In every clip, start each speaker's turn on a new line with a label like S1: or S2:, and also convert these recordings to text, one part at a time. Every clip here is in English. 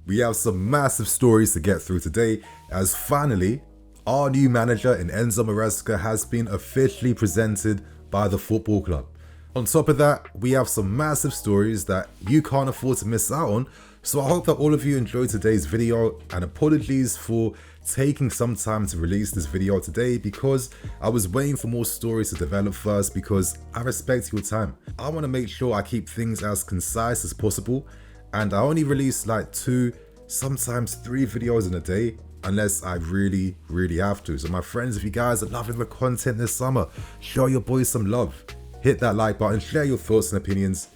S1: We have some massive stories to get through today, as finally, our new manager in Enzo Maresca has been officially presented by the football club. On top of that, we have some massive stories that you can't afford to miss out on, so I hope that all of you enjoyed today's video, and apologies for taking some time to release this video today because I was waiting for more stories to develop first because I respect your time. I want to make sure I keep things as concise as possible, and I only release like 2, sometimes 3 videos in a day unless I really have to. So my friends, if you guys are loving the content this summer, show your boys some love. Hit that like button, share your thoughts and opinions,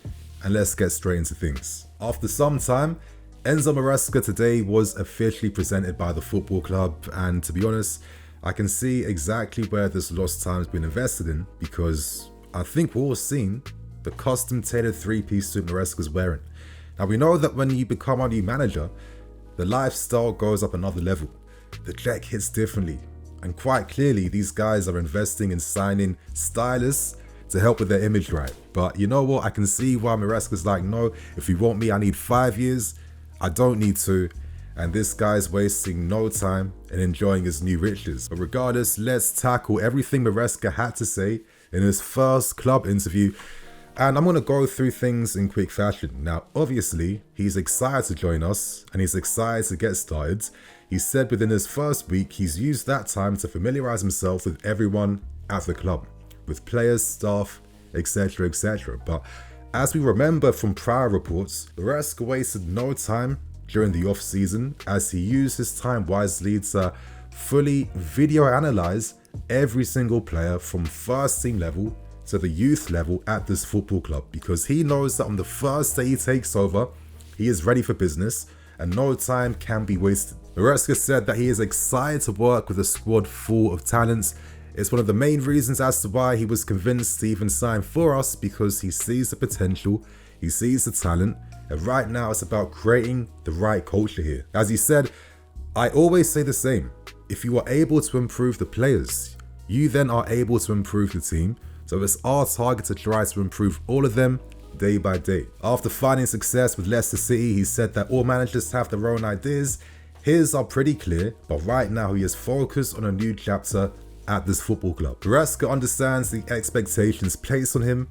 S1: and let's get straight into things. After some time, Enzo Maresca today was officially presented by the football club, and to be honest, I can see exactly where this lost time has been invested in, because I think we've all seen the custom tailored 3-piece suit Maresca's wearing. Now we know that when you become our new manager, the lifestyle goes up another level. The check hits differently, and quite clearly these guys are investing in signing stylists to help with their image right. But you know what, I can see why Maresca's like, no, if you want me, I need 5 years, I don't need 2. And this guy's wasting no time in enjoying his new riches. But regardless, let's tackle everything Maresca had to say in his first club interview, and I'm going to go through things in quick fashion. Now obviously he's excited to join us and he's excited to get started. He said within his first week he's used that time to familiarize himself with everyone at the club, with players, staff, etc. But as we remember from prior reports, Maresca wasted no time during the off season as he used his time wisely to fully video analyze every single player from first team level to the youth level at this football club, because he knows that on the first day he takes over, he is ready for business and no time can be wasted. Maresca said that he is excited to work with a squad full of talents. It's one of the main reasons as to why he was convinced to even sign for us, because he sees the potential, he sees the talent, and right now it's about creating the right culture here. As he said, I always say the same, if you are able to improve the players, you then are able to improve the team. So it's our target to try to improve all of them day by day. After finding success with Leicester City, he said that all managers have their own ideas. His are pretty clear, but right now he is focused on a new chapter at this football club. Maresca understands the expectations placed on him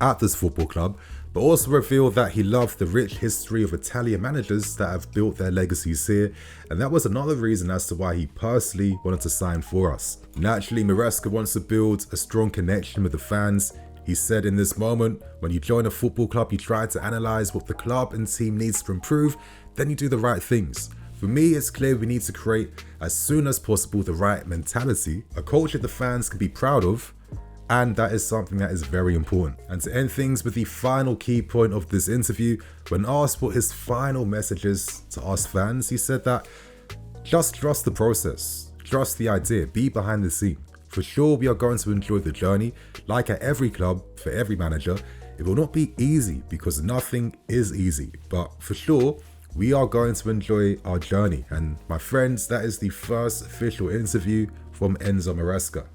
S1: at this football club, but also revealed that he loved the rich history of Italian managers that have built their legacies here, and that was another reason as to why he personally wanted to sign for us. Naturally, Maresca wants to build a strong connection with the fans. He said in this moment, when you join a football club, you try to analyze what the club and team needs to improve, then you do the right things. For me, it's clear we need to create as soon as possible the right mentality, a culture the fans can be proud of, and that is something that is very important. And to end things with the final key point of this interview, when asked what his final message is to us fans, he said that just trust the process, trust the idea, be behind the scene. For sure, we are going to enjoy the journey. Like at every club, for every manager, it will not be easy because nothing is easy, but for sure, we are going to enjoy our journey. And my friends, that is the first official interview from Enzo Maresca.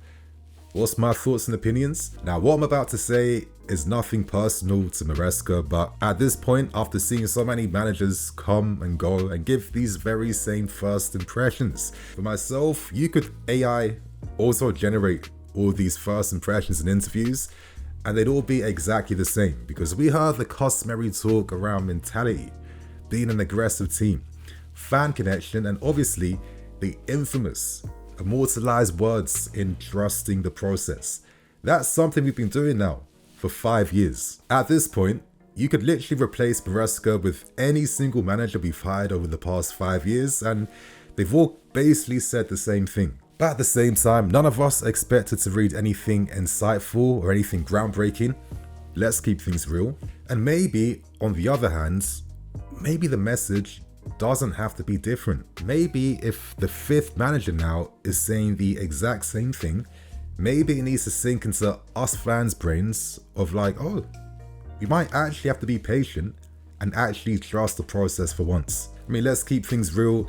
S1: What's my thoughts and opinions? Now, what I'm about to say is nothing personal to Maresca, but at this point, after seeing so many managers come and go and give these very same first impressions, for myself, you could AI also generate all these first impressions in interviews, and they'd all be exactly the same, because we heard the customary talk around mentality, being an aggressive team, fan connection, and obviously the infamous immortalized words in trusting the process. That's something we've been doing now for 5 years. At this point, you could literally replace Maresca with any single manager we've hired over the past 5 years, and they've all basically said the same thing. But at the same time, none of us expected to read anything insightful or anything groundbreaking. Let's keep things real. And maybe, on the other hand, maybe the message doesn't have to be different. Maybe if the 5th manager now is saying the exact same thing, maybe it needs to sink into us fans' brains of like, oh, we might actually have to be patient and actually trust the process for once. I mean, let's keep things real.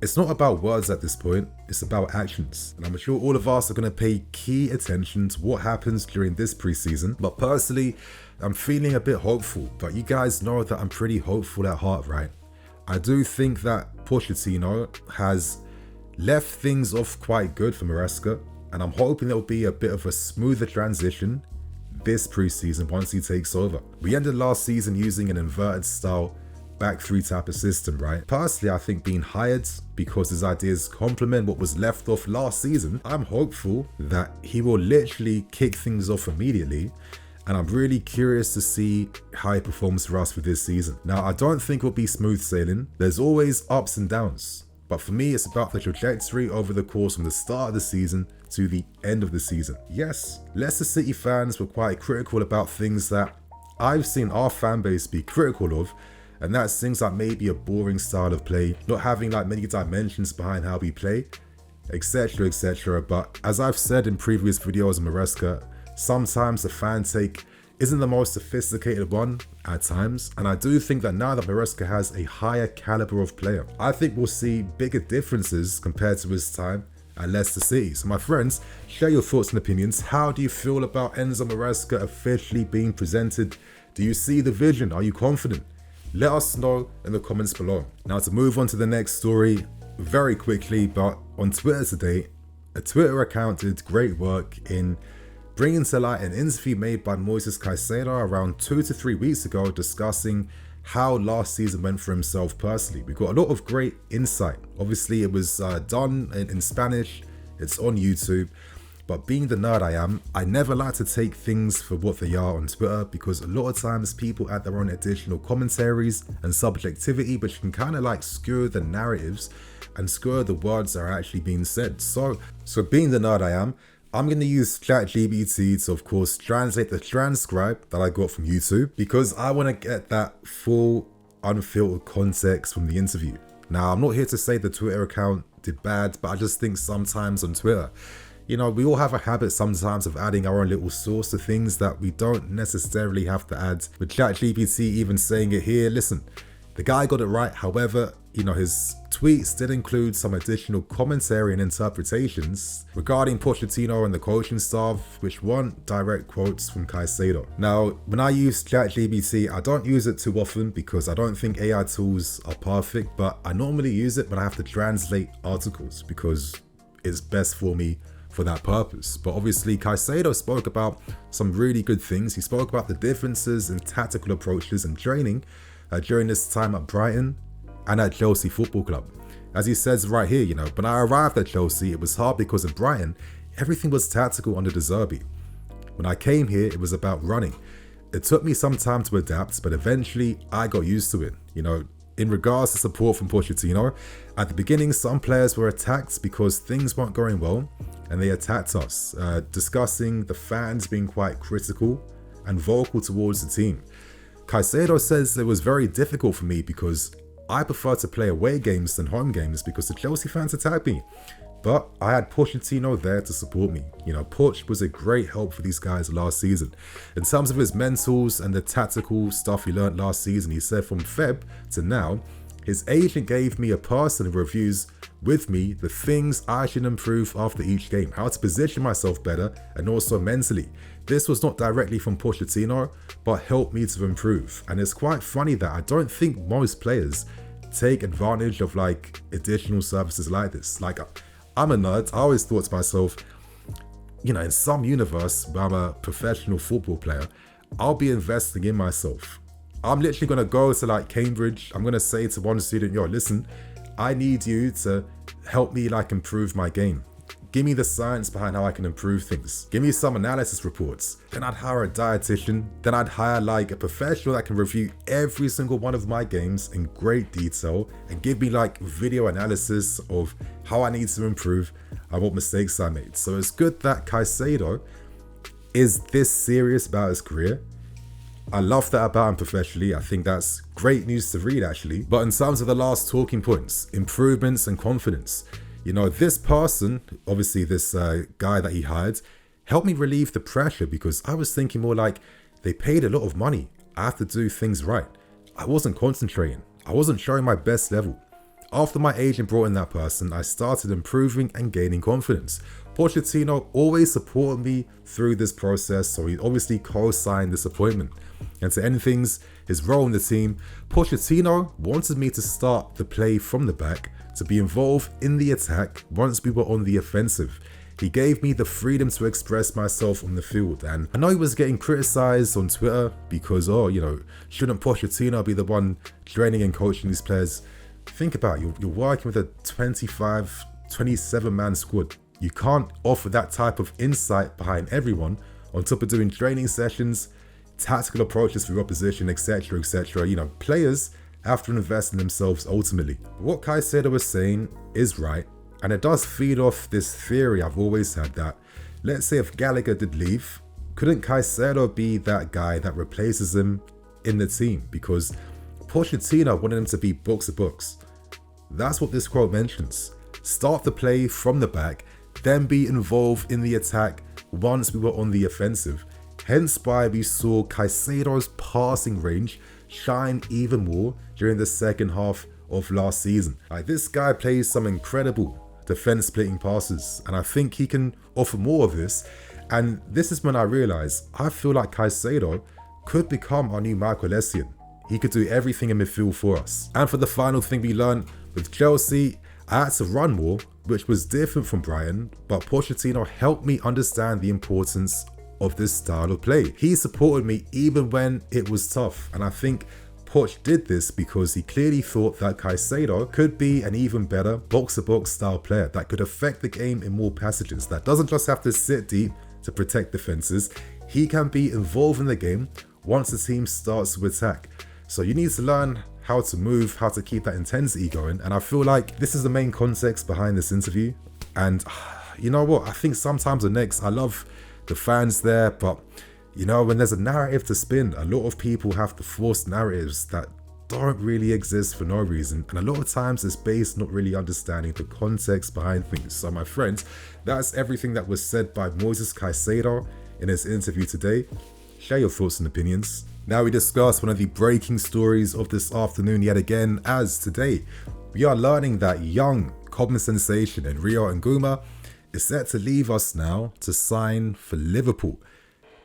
S1: It's not about words at this point, it's about actions. And I'm sure all of us are going to pay key attention to what happens during this preseason. But personally, I'm feeling a bit hopeful. But you guys know that I'm pretty hopeful at heart, right? I do think that Pochettino has left things off quite good for Maresca, and I'm hoping there'll be a bit of a smoother transition this preseason once he takes over. We ended last season using an inverted style back three type of system, right? Personally, I think being hired because his ideas complement what was left off last season, I'm hopeful that he will literally kick things off immediately, and I'm really curious to see how he performs for us for this season. Now, I don't think it'll be smooth sailing. There's always ups and downs, but for me, it's about the trajectory over the course from the start of the season to the end of the season. Yes, Leicester City fans were quite critical about things that I've seen our fan base be critical of, and that's things like maybe a boring style of play, not having like many dimensions behind how we play, etc, etc. But as I've said in previous videos on Maresca, sometimes the fan take isn't the most sophisticated one at times, and I do think that now that Maresca has a higher caliber of player, I think we'll see bigger differences compared to his time at Leicester City. So my friends, share your thoughts and opinions. How do you feel about Enzo Maresca officially being presented? Do you see the vision? Are you confident? Let us know in the comments below. Now, to move on to the next story very quickly, but on Twitter today, a Twitter account did great work in bringing to light an interview made by Moises Caicedo around 2 to 3 weeks ago, discussing how last season went for himself personally. We got a lot of great insight. Obviously, it was done in Spanish. It's on YouTube. But being the nerd I am, I never like to take things for what they are on Twitter, because a lot of times people add their own additional commentaries and subjectivity, which can kind of like skew the narratives and skew the words that are actually being said. So being the nerd I am, I'm going to use ChatGPT to, of course, translate the transcribe that I got from YouTube, because I want to get that full, unfiltered context from the interview. Now, I'm not here to say the Twitter account did bad, but I just think sometimes on Twitter, you know, we all have a habit sometimes of adding our own little sauce to things that we don't necessarily have to add. With ChatGPT even saying it here, listen, the guy got it right. However, you know, his tweets did include some additional commentary and interpretations regarding Pochettino and the coaching staff, which weren't direct quotes from Caicedo. Now, when I use ChatGPT, I don't use it too often because I don't think AI tools are perfect, but I normally use it when I have to translate articles because it's best for me for that purpose. But obviously Caicedo spoke about some really good things. He spoke about the differences in tactical approaches and training during this time at Brighton and at Chelsea Football Club. As he says right here, you know, when I arrived at Chelsea, it was hard because at Brighton, everything was tactical under Desire Doue. When I came here, it was about running. It took me some time to adapt, but eventually I got used to it. You know, in regards to support from Pochettino, at the beginning, some players were attacked because things weren't going well, and they attacked us, discussing the fans being quite critical and vocal towards the team. Caicedo says it was very difficult for me because I prefer to play away games than home games because the Chelsea fans attack me. But I had Pochettino there to support me. You know, Poch was a great help for these guys last season. In terms of his mentals and the tactical stuff he learned last season, he said from Feb to now, his agent gave me a personal reviews with me the things I should improve after each game, how to position myself better, and also mentally. This was not directly from Pochettino, but helped me to improve. And it's quite funny that I don't think most players take advantage of like additional services like this. Like, I'm a nerd. I always thought to myself, you know, in some universe where I'm a professional football player, I'll be investing in myself. I'm literally going to go to like Cambridge. I'm going to say to one student, yo, listen, I need you to help me like improve my game. Give me the science behind how I can improve things. Give me some analysis reports. Then I'd hire a dietitian. Then I'd hire like a professional that can review every single one of my games in great detail and give me like video analysis of how I need to improve and what mistakes I made. So it's good that Caicedo is this serious about his career. I love that about him professionally. I think that's great news to read actually. But in terms of the last talking points, improvements and confidence, you know, this person, obviously this guy that he hired, helped me relieve the pressure because I was thinking more like they paid a lot of money. I have to do things right. I wasn't concentrating. I wasn't showing my best level. After my agent brought in that person, I started improving and gaining confidence. Pochettino always supported me through this process, so he obviously co-signed this appointment. And to end things, his role in the team, Pochettino wanted me to start the play from the back, to be involved in the attack once we were on the offensive. He gave me the freedom to express myself on the field, and I know he was getting criticized on Twitter because, shouldn't Pochettino be the one training and coaching these players? Think about it, you're working with a 25, 27-man squad. You can't offer that type of insight behind everyone, on top of doing training sessions, tactical approaches for your opposition, etc, etc. Players have to invest in themselves ultimately. What Caicedo was saying is right, and it does feed off this theory I've always had that, let's say if Gallagher did leave, couldn't Caicedo be that guy that replaces him in the team? Because Pochettino wanted him to be books of books. That's what this quote mentions. Start the play from the back, then be involved in the attack once we were on the offensive. Hence why we saw Caicedo's passing range shine even more during the second half of last season. This guy plays some incredible defense splitting passes, and I think he can offer more of this. And this is when I realized I feel like Caicedo could become our new Michael Essien. He could do everything in midfield for us. And for the final thing we learned with Chelsea, I had to run more, which was different from Brighton, but Pochettino helped me understand the importance of this style of play. He supported me even when it was tough, and I think Poch did this because he clearly thought that Caicedo could be an even better box-to-box style player that could affect the game in more passages, that doesn't just have to sit deep to protect defenses. He can be involved in the game once the team starts to attack. So you need to learn how to move, how to keep that intensity going, and I feel like this is the main context behind this interview. And you know what, I think sometimes the next, I love the fans there, but when there's a narrative to spin, a lot of people have to force narratives that don't really exist for no reason, and a lot of times it's based not really understanding the context behind things. So my friends, that's everything that was said by Moises Caicedo in his interview today. Share your thoughts and opinions. Now we discuss one of the breaking stories of this afternoon yet again, as today we are learning that young Cobham sensation in Rio Ngumoha is set to leave us now to sign for Liverpool.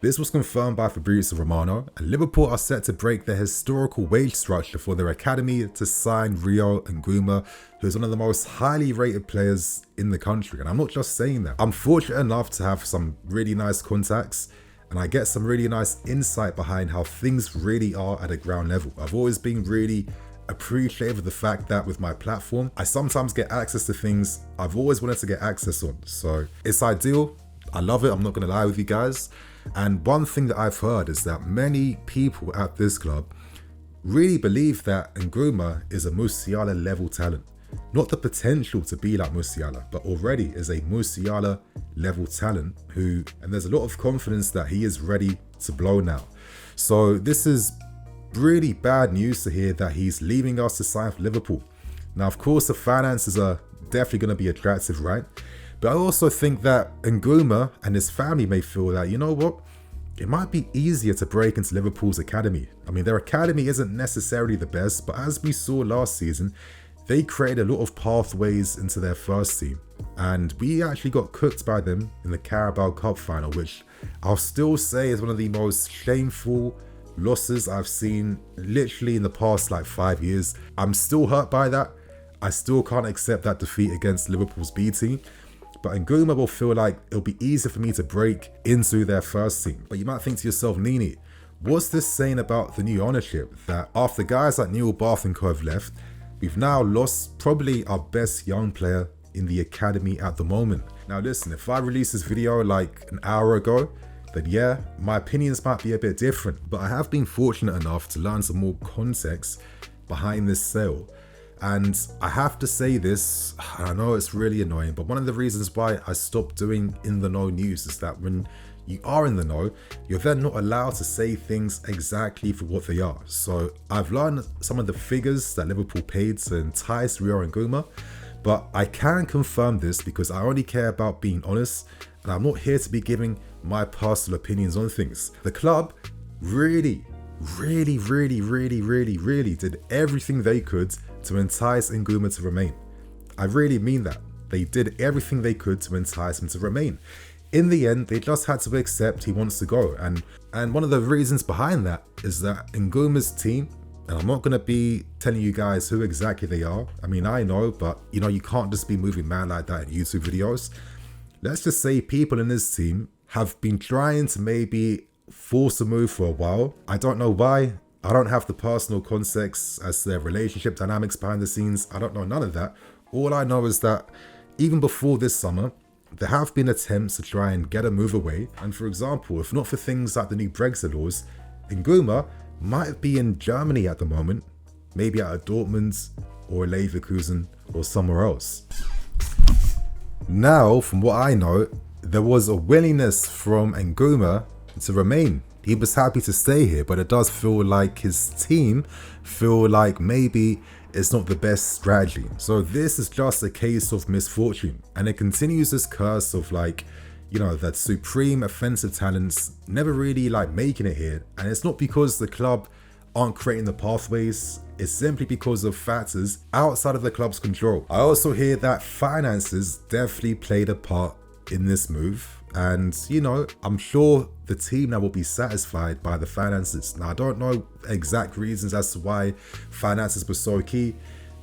S1: This was confirmed by Fabrizio Romano, and Liverpool are set to break their historical wage structure for their academy to sign Rio Ngumoha, who is one of the most highly rated players in the country. And I'm not just saying that. I'm fortunate enough to have some really nice contacts, and I get some really nice insight behind how things really are at a ground level. I've always been really appreciative of the fact that with my platform, I sometimes get access to things I've always wanted to get access on. So it's ideal. I love it. I'm not going to lie with you guys. And one thing that I've heard is that many people at this club really believe that Nguhoma is a Musiala level talent. Not the potential to be like Musiala, but already is a Musiala level talent and there's a lot of confidence that he is ready to blow now. So this is really bad news to hear that he's leaving us to sign for Liverpool. Now, of course, the finances are definitely going to be attractive, right? But I also think that Nguhoma and his family may feel that, you know what, it might be easier to break into Liverpool's academy. I mean, their academy isn't necessarily the best, but as we saw last season, they created a lot of pathways into their first team. And we actually got cooked by them in the Carabao Cup final, which I'll still say is one of the most shameful losses I've seen literally in the past 5 years. I'm still hurt by that. I still can't accept that defeat against Liverpool's B team. But Nguhoma will feel like it'll be easier for me to break into their first team. But you might think to yourself, Nini, what's this saying about the new ownership? That after guys like Neil Bath and co have left, we've now lost probably our best young player in the academy at the moment. Now listen, if I released this video like an hour ago, then yeah, my opinions might be a bit different. But I have been fortunate enough to learn some more context behind this sale. And I have to say this, I know it's really annoying, but one of the reasons why I stopped doing in the know news is that when you are in the know, you're then not allowed to say things exactly for what they are. So I've learned some of the figures that Liverpool paid to entice Rio Ngumoha, but I can confirm this because I only care about being honest, and I'm not here to be giving my personal opinions on things. The club really did everything they could to entice Nguhoma to remain. I really mean that. They did everything they could to entice him to remain. in the end, they just had to accept he wants to go. And one of the reasons behind that is that Nguhoma's team, and I'm not going to be telling you guys who exactly they are. I mean, I know, but you know, you can't just be moving mad like that in YouTube videos. Let's just say people in this team have been trying to maybe force a move for a while. I don't know why. I don't have the personal context as to their relationship dynamics behind the scenes. I don't know none of that. All I know is that even before this summer, there have been attempts to try and get a move away. And for example, if not for things like the new Brexit laws, Nguhoma might be in Germany at the moment, maybe at a Dortmund or a Leverkusen or somewhere else. Now, from what I know, there was a willingness from Nguhoma to remain. He was happy to stay here, but it does feel like his team feel like maybe it's not the best strategy. So this is just a case of misfortune, and it continues this curse of like, you know, that supreme offensive talents never really like making it here. And it's not because the club aren't creating the pathways, it's simply because of factors outside of the club's control. I also hear that finances definitely played a part in this move. And, you know, I'm sure the team now will be satisfied by the finances. Now, I don't know exact reasons as to why finances were so key.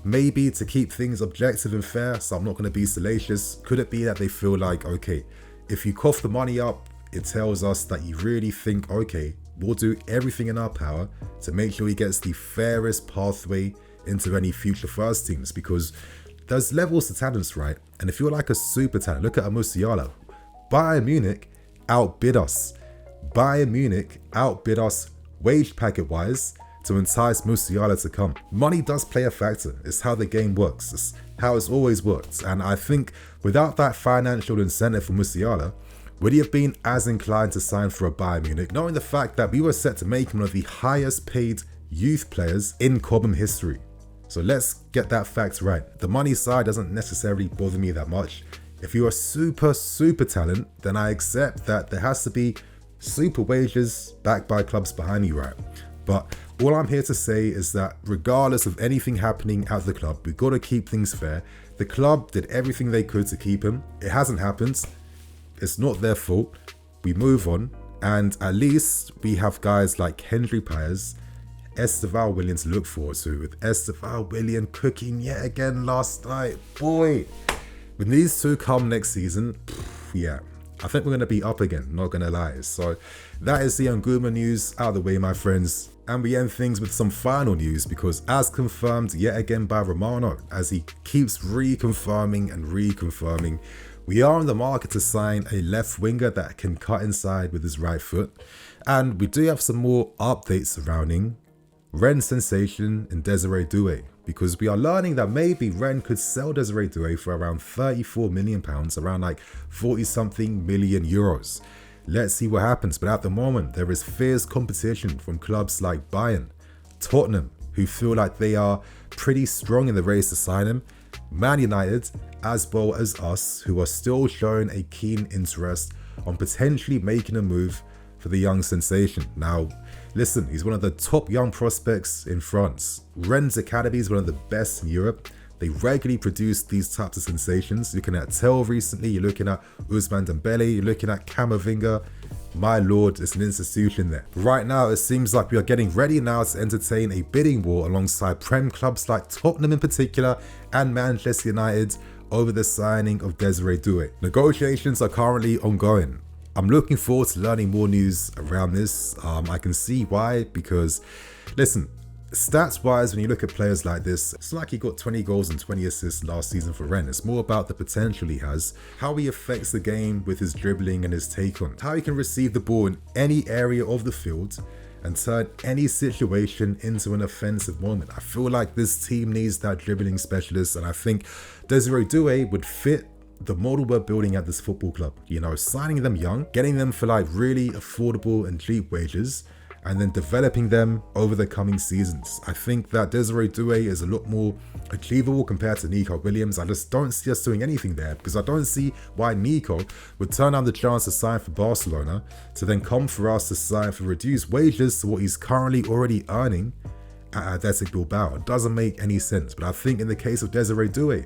S1: Maybe to keep things objective and fair, so I'm not going to be salacious. Could it be that they feel like, okay, if you cough the money up, it tells us that you really think, okay, we'll do everything in our power to make sure he gets the fairest pathway into any future first teams, because there's levels to talents, right? And if you're like a super talent, look at a Musiala. Bayern Munich outbid us. Bayern Munich outbid us wage packet wise to entice Musiala to come. Money does play a factor. It's how the game works. It's how it's always worked. And I think without that financial incentive for Musiala, would he have been as inclined to sign for a Bayern Munich, knowing the fact that we were set to make him one of the highest paid youth players in Cobham history? So let's get that fact right. The money side doesn't necessarily bother me that much. If you're a super talent, then I accept that there has to be super wages backed by clubs behind you, right? But all I'm here to say is that regardless of anything happening at the club, we've got to keep things fair. The club did everything they could to keep him. It hasn't happened. It's not their fault. We move on. And at least we have guys like Hendry Pires, Esteval William to look forward to, with Esteval William cooking yet again last night. Boy, when these two come next season, yeah, I think we're going to be up again, not going to lie. So that is the Nguhoma news out of the way, my friends. And we end things with some final news, because as confirmed yet again by Romano, as he keeps reconfirming and reconfirming, we are on the market to sign a left winger that can cut inside with his right foot. And we do have some more updates surrounding Rennes sensation and Desire Doue, because we are learning that maybe Rennes could sell Desire Doue for around £34 million, around like 40 something million euros. Let's see what happens. But at the moment, there is fierce competition from clubs like Bayern, Tottenham, who feel like they are pretty strong in the race to sign him, Man United, as well as us, who are still showing a keen interest on potentially making a move for the young sensation. Now, listen, he's one of the top young prospects in France. Rennes Academy is one of the best in Europe. They regularly produce these types of sensations. You're looking at Tel recently, you're looking at Ousmane Dembele, you're looking at Camavinga. My lord, it's an institution there. Right now, it seems like we are getting ready now to entertain a bidding war alongside Prem clubs like Tottenham in particular and Manchester United over the signing of Desire Doue. Negotiations are currently ongoing. I'm looking forward to learning more news around this. I can see why, because listen, stats wise, when you look at players like this, it's like he got 20 goals and 20 assists last season for Rennes. It's more about the potential he has, how he affects the game with his dribbling and his take on, how he can receive the ball in any area of the field and turn any situation into an offensive moment. I feel like this team needs that dribbling specialist, and I think Desire Doue would fit the model we're building at this football club. You know, signing them young, getting them for like really affordable and cheap wages, and then developing them over the coming seasons. I think that Desire Doue is a lot more achievable compared to Nico Williams. I just don't see us doing anything there, because I don't see why Nico would turn down the chance to sign for Barcelona to then come for us to sign for reduced wages to what he's currently already earning at Athletic Bilbao. It doesn't make any sense. But I think in the case of Desire Doue,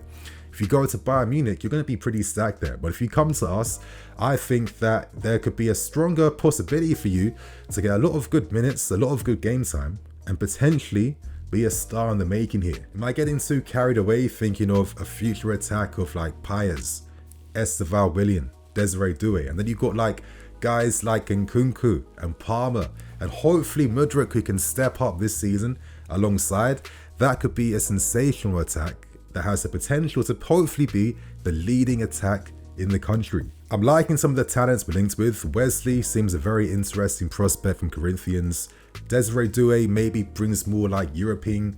S1: if you go to Bayern Munich, you're going to be pretty stacked there. But if you come to us, I think that there could be a stronger possibility for you to get a lot of good minutes, a lot of good game time, and potentially be a star in the making here. Am I getting too carried away thinking of a future attack of like Paez, Esteval Willian, Desire Doue, and then you've got like guys like Nkunku and Palmer, and hopefully Mudryk, who can step up this season alongside. That could be a sensational attack that has the potential to hopefully be the leading attack in the country. I'm liking some of the talents we're linked with. Wesley seems a very interesting prospect from Corinthians. Desire Doue maybe brings more like European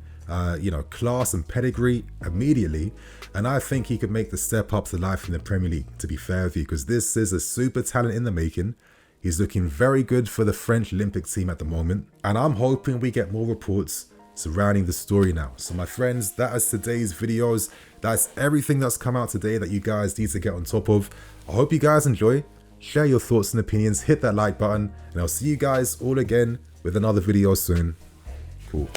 S1: class and pedigree immediately, and I think he could make the step up to life in the Premier League, to be fair with you, because this is a super talent in the making. He's looking very good for the French Olympic team at the moment, and I'm hoping we get more reports surrounding the story now. So my friends, that is today's videos. That's everything that's come out today that you guys need to get on top of. I hope you guys enjoy. Share your thoughts and opinions, hit that like button, and I'll see you guys all again with another video soon. Cool.